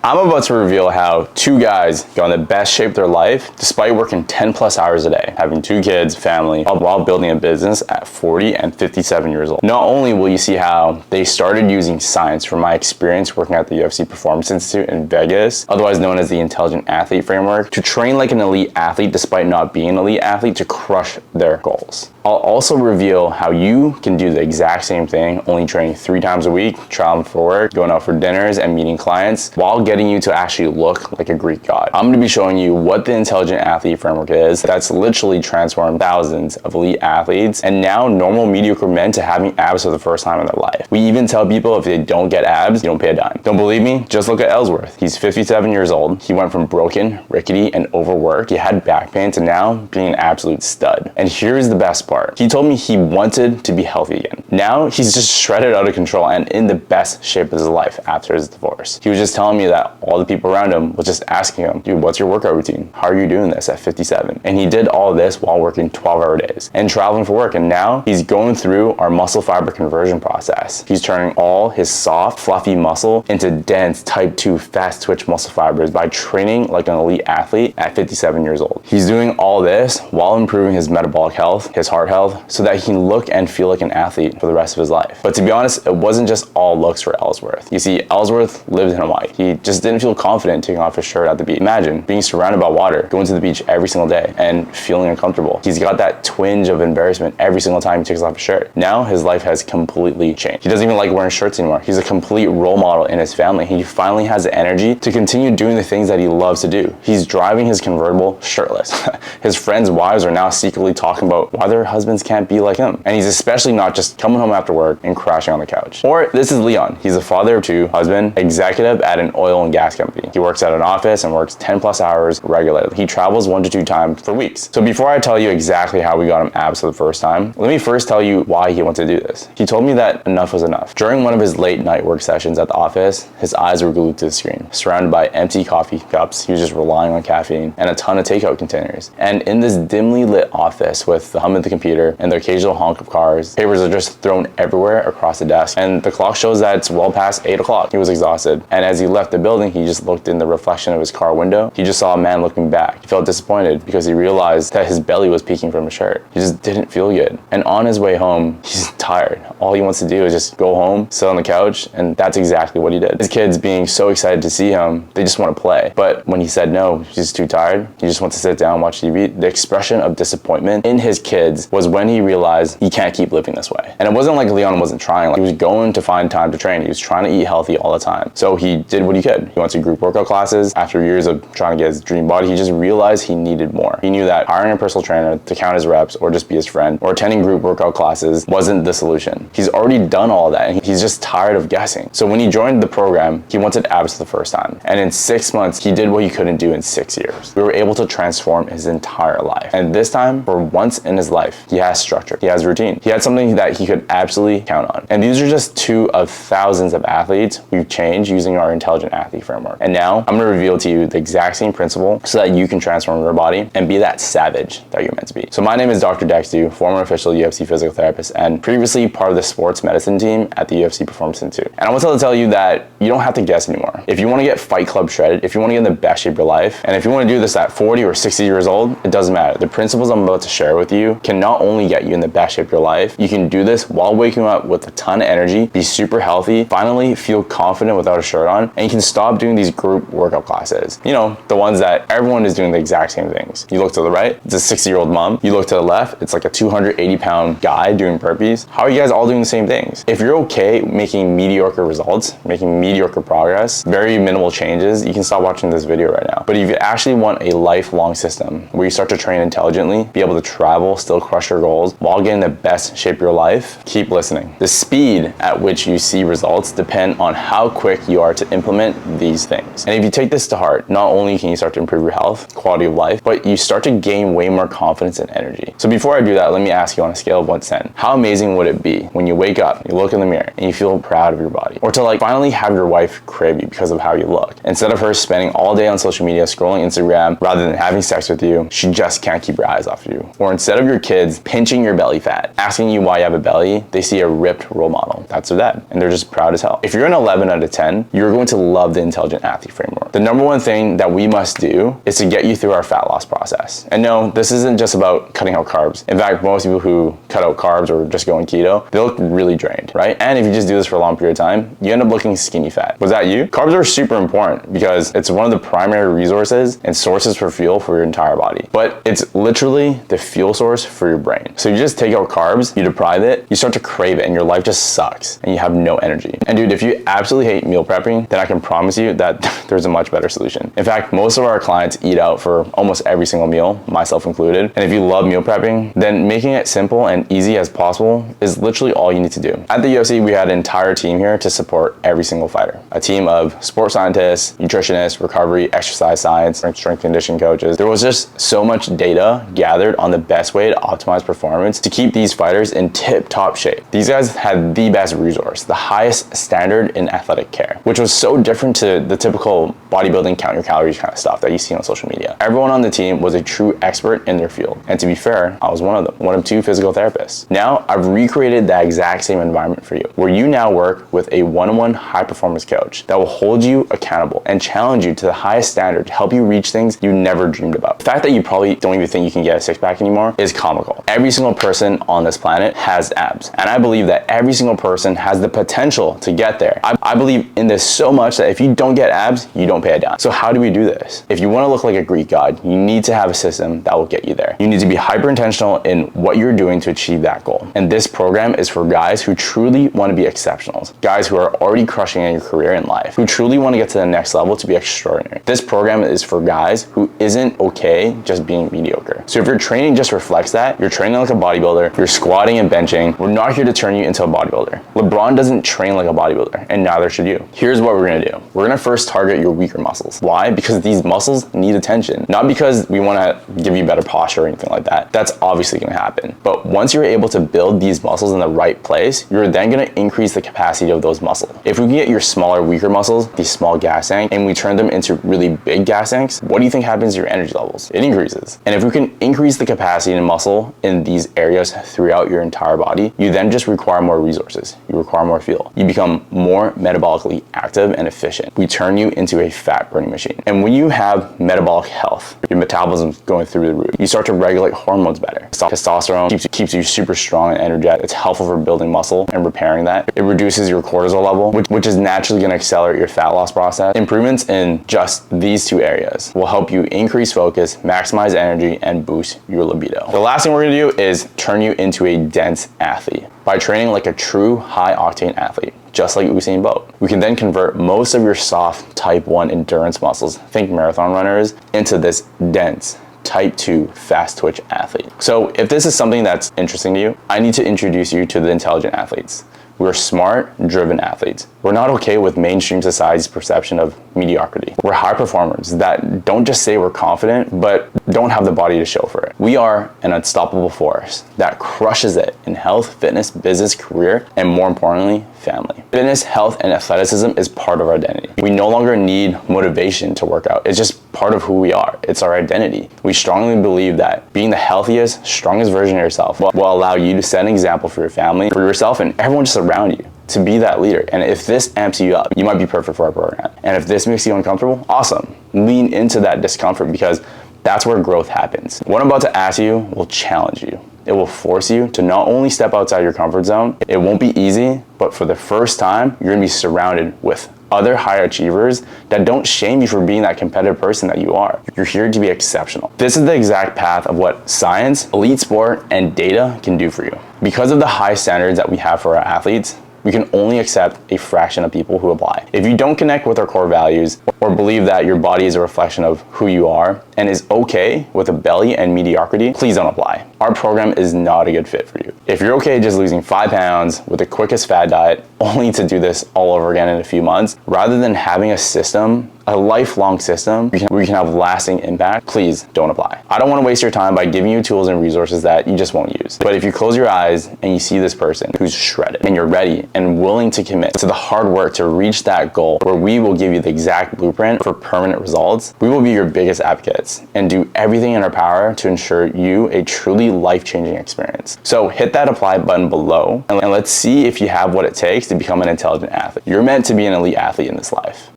I'm about to reveal how two guys got in the best shape of their life despite working 10 plus hours a day, having 2 kids, family, while building a business at 40 and 57 years old. Not only will you see how they started using science from my experience working at the UFC Performance Institute in Vegas, otherwise known as the Intelligent Athlete Framework, to train like an elite athlete despite not being an elite athlete to crush their goals. I'll also reveal how you can do the exact same thing, only training 3 times a week, traveling for work, going out for dinners, and meeting clients, while getting you to actually look like a Greek god. I'm going to be showing you what the Intelligent Athlete Framework is. That's literally transformed thousands of elite athletes and now normal mediocre men to having abs for the first time in their life. We even tell people if they don't get abs, you don't pay a dime. Don't believe me? Just look at Ellsworth. He's 57 years old. He went from broken, rickety, and overworked. He had back pain to now being an absolute stud. And here's the best part. He told me he wanted to be healthy again. Now he's just shredded out of control and in the best shape of his life after his divorce. He was just telling me that all the people around him was just asking him, dude, what's your workout routine? How are you doing this at 57? And he did all this while working 12-hour days and traveling for work. And now he's going through our muscle fiber conversion process. He's turning all his soft, fluffy muscle into dense, type 2, fast twitch muscle fibers by training like an elite athlete at 57 years old. He's doing all this while improving his metabolic health, his heart health, so that he can look and feel like an athlete for the rest of his life. But to be honest, it wasn't just all looks for Ellsworth. You see, Ellsworth lived in Hawaii. He just didn't feel confident taking off his shirt at the beach. Imagine being surrounded by water, going to the beach every single day and feeling uncomfortable. He's got that twinge of embarrassment every single time he takes off his shirt. Now his life has completely changed. He doesn't even like wearing shirts anymore. He's a complete role model in his family. He finally has the energy to continue doing the things that he loves to do. He's driving his convertible shirtless. His friends' wives are now secretly talking about why their husbands can't be like him. And he's especially not just coming home after work and crashing on the couch. Or this is Leon. He's a father of 2, husband, executive at an oil and gas company. He works at an office and works 10 plus hours regularly. He travels 1 to 2 times for weeks. So before I tell you exactly how we got him abs for the first time, let me first tell you why he wanted to do this. He told me that enough was enough. During one of his late night work sessions at the office, his eyes were glued to the screen, surrounded by empty coffee cups. He was just relying on caffeine and a ton of takeout containers. And in this dimly lit office with the hum of the computer and the occasional honk of cars, papers are just thrown everywhere across the desk. And the clock shows that it's well past 8 o'clock. He was exhausted. And as he left the building, he just looked in the reflection of his car window. He just saw a man looking back. He felt disappointed because he realized that his belly was peeking from his shirt. He just didn't feel good. And on his way home, he's tired. All he wants to do is just go home, sit on the couch, and that's exactly what he did. His kids being so excited to see him, they just want to play. But when he said no, he's too tired, he just wants to sit down and watch TV, the expression of disappointment in his kids was when he realized he can't keep living this way. And it wasn't like Leon wasn't trying. Like, he was going to find time to train. He was trying to eat healthy all the time. So he did what he could. He went to group workout classes. After years of trying to get his dream body, he just realized he needed more. He knew that hiring a personal trainer to count his reps or just be his friend or attending group workout classes wasn't the solution. He's already done all that and he's just tired of guessing. So when he joined the program, he wanted abs for the first time. And in 6 months, he did what he couldn't do in 6 years. We were able to transform his entire life. And this time, for once in his life, he has structure. He has routine. He had something that he could absolutely count on. And these are just 2 of thousands of athletes we've changed using our Intelligent Athlete Framework. And now I'm going to reveal to you the exact same principle so that you can transform your body and be that savage that you're meant to be. So my name is Dr. Dextu, former official UFC physical therapist and previously part of the sports medicine team at the UFC Performance Institute. And I want to tell you that you don't have to guess anymore. If you want to get Fight Club shredded, if you want to get in the best shape of your life, and if you want to do this at 40 or 60 years old, it doesn't matter. The principles I'm about to share with you can not only get you in the best shape of your life, you can do this while waking up with a ton of energy, be super healthy, finally feel confident without a shirt on, and you can stop doing these group workout classes. You know, the ones that everyone is doing the exact same things. You look to the right, it's a 60-year-old mom. You look to the left, it's like a 280-pound guy doing burpees. How are you guys all doing the same things? If you're okay making mediocre results, making mediocre progress, very minimal changes, you can stop watching this video right now. But if you actually want a lifelong system where you start to train intelligently, be able to travel, still crush your goals while getting the best shape of your life, keep listening. The speed at which you see results depend on how quick you are to implement these things. And if you take this to heart, not only can you start to improve your health, quality of life, but you start to gain way more confidence and energy. So before I do that, let me ask you on a scale of 1 to 10, how amazing would it be when you wake up, you look in the mirror, and you feel proud of your body? Or to like finally have your wife crave you because of how you look. Instead of her spending all day on social media, scrolling Instagram, rather than having sex with you, she just can't keep her eyes off you. Or instead of your kids pinching your belly fat, asking you why you have a belly, they see a ripped role model. That's their dad, and they're just proud as hell. If you're an 11 out of 10, you're going to love of the Intelligent Athlete Framework. The number one thing that we must do is to get you through our fat loss process. And no, this isn't just about cutting out carbs. In fact, most people who cut out carbs or just go on keto, they look really drained, right? And if you just do this for a long period of time, you end up looking skinny fat. Was that you? Carbs are super important because it's one of the primary resources and sources for fuel for your entire body. But it's literally the fuel source for your brain. So you just take out carbs, you deprive it, you start to crave it, and your life just sucks and you have no energy. And dude, if you absolutely hate meal prepping, then I can promise you that there's a much better solution. In fact, most of our clients eat out for almost every single meal, myself included. And if you love meal prepping, then making it simple and easy as possible is literally all you need to do. At the UFC, we had an entire team here to support every single fighter. A team of sports scientists, nutritionists, recovery, exercise science, strength conditioning coaches. There was just so much data gathered on the best way to optimize performance to keep these fighters in tip-top shape. These guys had the best resource, the highest standard in athletic care, which was so different to the typical bodybuilding count your calories kind of stuff that you see on social media. Everyone on the team was a true expert in their field. And to be fair, I was one of them, one of 2 physical therapists. Now I've recreated that exact same environment for you, where you now work with a one-on-one high-performance coach that will hold you accountable and challenge you to the highest standard to help you reach things you never dreamed about. The fact that you probably don't even think you can get a six-pack anymore is comical. Every single person on this planet has abs, and I believe that every single person has the potential to get there. I believe in this so much that if you don't get abs, you don't pay a dime. So how do we do this? If you want to look like a Greek god, you need to have a system that will get you there. You need to be hyper-intentional in what you're doing to achieve that goal. And this program is for guys who truly want to be exceptionals, guys who are already crushing in your career and life, who truly want to get to the next level to be extraordinary. This program is for guys who isn't okay just being mediocre. So if your training just reflects that, you're training like a bodybuilder, you're squatting and benching, we're not here to turn you into a bodybuilder. LeBron doesn't train like a bodybuilder, and neither should you. Here's what we're gonna do. We're gonna first target your weaker muscles. Why? Because these muscles need attention. Not because we wanna give you better posture or anything like that. That's obviously gonna happen. But once you're able to build these muscles in the right place, you're then gonna increase the capacity of those muscles. If we can get your smaller, weaker muscles, these small gas tanks, and we turn them into really big gas tanks, what do you think happens to your energy levels? It increases. And if we can increase the capacity in muscle in these areas throughout your entire body, you then just require more resources. You require more fuel. You become more metabolically active and efficient. We turn you into a fat burning machine. And when you have metabolic health, your metabolism's going through the roof. You start to regulate hormones better. Testosterone keeps you super strong and energetic. It's helpful for building muscle and repairing that. It reduces your cortisol level, which is naturally going to accelerate your fat loss process. Improvements in just these 2 areas will help you increase focus, maximize energy, and boost your libido. The last thing we're going to do is turn you into a dense athlete by training like a true high-octane athlete, just like Usain Bolt. We can then convert most of your soft type 1 endurance muscles, think marathon runners, into this dense type 2 fast twitch athlete. So if this is something that's interesting to you, I need to introduce you to the intelligent athletes. We're smart, driven athletes. We're not okay with mainstream society's perception of mediocrity. We're high performers that don't just say we're confident, but don't have the body to show for it. We are an unstoppable force that crushes it in health, fitness, business, career, and more importantly, family. Fitness, health, and athleticism is part of our identity. We no longer need motivation to work out. It's just part of who we are. It's our identity. We strongly believe that being the healthiest, strongest version of yourself will allow you to set an example for your family, for yourself, and everyone just around you to be that leader. And if this amps you up, you might be perfect for our program. And if this makes you uncomfortable, awesome. Lean into that discomfort because that's where growth happens. What I'm about to ask you will challenge you. It will force you to not only step outside your comfort zone. It won't be easy, but for the first time, you're gonna be surrounded with other high achievers that don't shame you for being that competitive person that you are. You're here to be exceptional. This is the exact path of what science, elite sport, and data can do for you. Because of the high standards that we have for our athletes, we can only accept a fraction of people who apply. If you don't connect with our core values or believe that your body is a reflection of who you are and is okay with a belly and mediocrity, please don't apply. Our program is not a good fit for you. If you're okay just losing 5 pounds with the quickest fad diet, only to do this all over again in a few months, rather than having a system, a lifelong system where you can have lasting impact, please don't apply. I don't want to waste your time by giving you tools and resources that you just won't use. But if you close your eyes and you see this person who's shredded and you're ready and willing to commit to the hard work to reach that goal where we will give you the exact blueprint for permanent results, we will be your biggest advocates and do everything in our power to ensure you a truly life-changing experience. So hit that apply button below and let's see if you have what it takes to become an intelligent athlete. You're meant to be an elite athlete in this life.